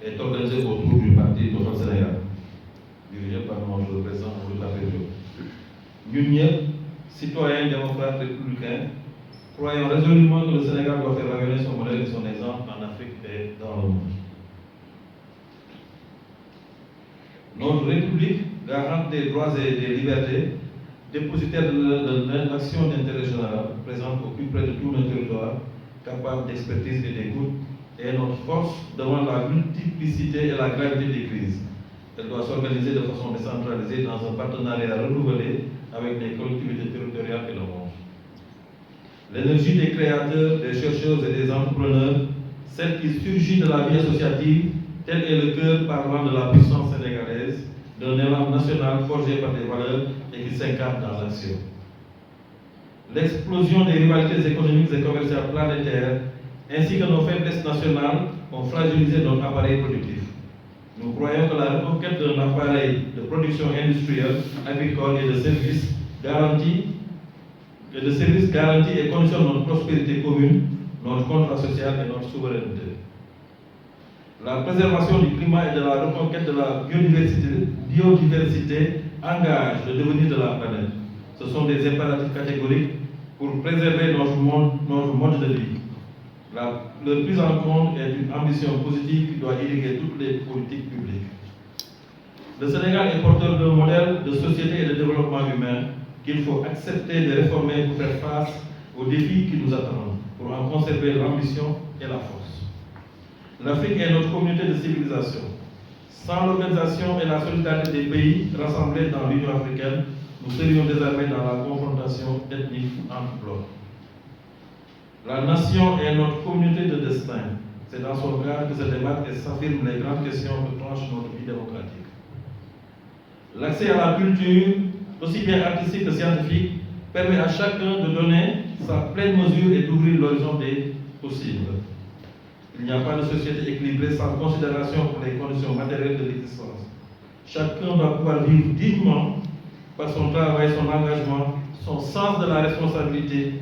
est organisée autour du parti Total Sénégal, dirigé par notre président Boubacar Diop. Nous, citoyens démocrates républicains, croyons résolument que le Sénégal doit faire rayonner son modèle et son exemple en Afrique et dans le monde. Notre République, garante des droits et des libertés, dépositaire de l'action d'intérêt général, présente au plus près de tout notre territoire, capable d'expertise et d'écoute, est notre force devant la multiplicité et la gravité des crises. Elle doit s'organiser de façon décentralisée dans un partenariat renouvelé avec les collectivités territoriales et le monde. L'énergie des créateurs, des chercheurs et des entrepreneurs, celle qui surgit de la vie associative, tel est le cœur parlant de la puissance sénégalaise, d'un élan national forgé par des valeurs et qui s'incarne dans l'action. L'explosion des rivalités économiques et commerciales planétaires, ainsi que nos faiblesses nationales, ont fragilisé notre appareil productif. Nous croyons que la reconquête d'un appareil de production industrielle, agricole et de services garantit et conditionne notre prospérité commune, notre contrat social et notre souveraineté. La préservation du climat et de la reconquête de la biodiversité engage le devenir de la planète. Ce sont des impératifs catégoriques pour préserver notre mode de vie. Leur prise en compte est une ambition positive qui doit irriguer toutes les politiques publiques. Le Sénégal est porteur d'un modèle de société et de développement humain qu'il faut accepter de réformer pour faire face aux défis qui nous attendent, pour en conserver l'ambition et la force. L'Afrique est notre communauté de civilisation. Sans l'organisation et la solidarité des pays rassemblés dans l'Union africaine, nous serions désormais dans la confrontation ethnique entre blocs. La nation est notre communauté de destin. C'est dans son cadre que se débattent et s'affirment les grandes questions que tranche notre vie démocratique. L'accès à la culture, aussi bien artistique que scientifique, permet à chacun de donner sa pleine mesure et d'ouvrir l'horizon des possibles. Il n'y a pas de société équilibrée sans considération pour les conditions matérielles de l'existence. Chacun doit pouvoir vivre dignement par son travail, son engagement, son sens de la responsabilité.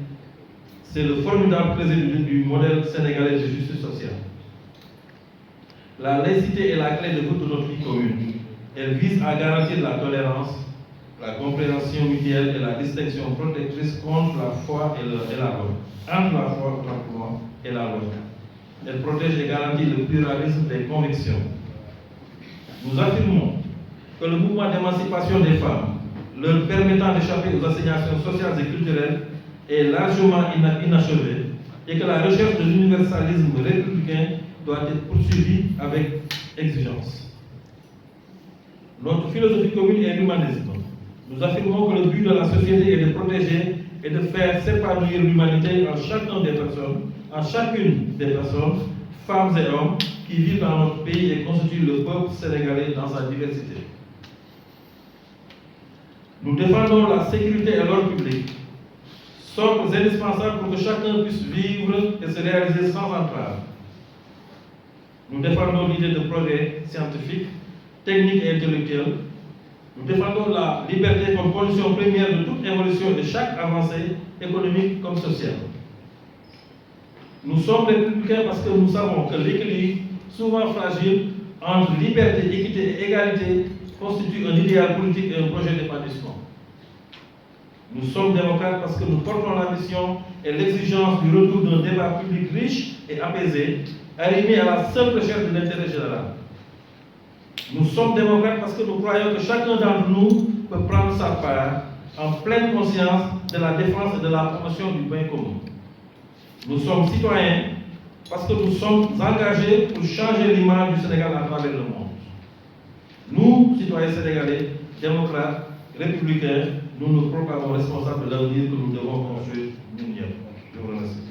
C'est le formidable plaisir du modèle sénégalais de justice sociale. La laïcité est la clé de voûte de notre vie commune. Elle vise à garantir la tolérance, la compréhension mutuelle et la distinction protectrice contre la foi et la loi. Entre la foi et la loi. Elle protège et garantit le pluralisme des convictions. Nous affirmons que le mouvement d'émancipation des femmes, leur permettant d'échapper aux assignations sociales et culturelles, est largement inachevé et que la recherche de l'universalisme républicain doit être poursuivie avec exigence. Notre philosophie commune est l'humanisme. Nous affirmons que le but de la société est de protéger et de faire s'épanouir l'humanité en chacune des personnes, femmes et hommes, qui vivent dans notre pays et constituent le peuple sénégalais dans sa diversité. Nous défendons la sécurité et l'ordre public, sobres et indispensables pour que chacun puisse vivre et se réaliser sans entrave. Nous défendons l'idée de progrès scientifique, technique et intellectuel. Nous défendons la liberté comme condition première de toute évolution et de chaque avancée économique comme sociale. Nous sommes républicains parce que nous savons que l'équilibre, souvent fragile, entre liberté, équité et égalité, constitue un idéal politique et un projet d'épanouissement. Nous sommes démocrates parce que nous portons l'ambition et l'exigence du retour d'un débat public riche et apaisé, arrimé à la seule recherche de l'intérêt général. Nous sommes démocrates parce que nous croyons que chacun d'entre nous peut prendre sa part en pleine conscience de la défense et de la promotion du bien commun. Nous sommes citoyens parce que nous sommes engagés pour changer l'image du Sénégal à travers le monde. Nous, citoyens sénégalais, démocrates, républicains, nous nous proclamons responsables de l'avenir que nous devons construire nous. Je vous remercie.